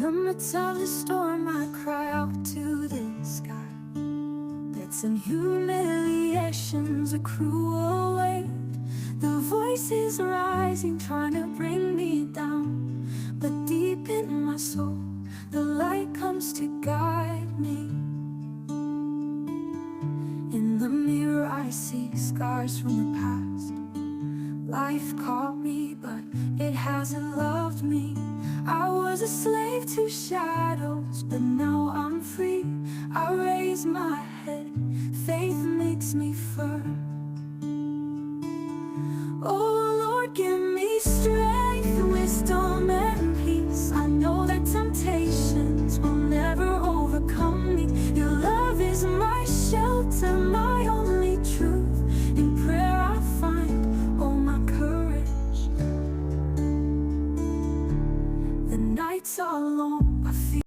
the midst of the storm, I cry out to the sky. It's in humiliation's a cruel weight. The voice is rising, trying to bring me down. But deep in my soul, the light comes to guide me. In the mirror I see scars from the past. Life caught me, but it hasn't loved me. I was a slave to shadows, but now I'm free. I raise my head, faith makes me firm. Oh Lord, give me strength, wisdom and peace. I know that temptations will never overcome me. Your love is my shelter, my only truth. In prayer I find all my courage. The nights are long, I feel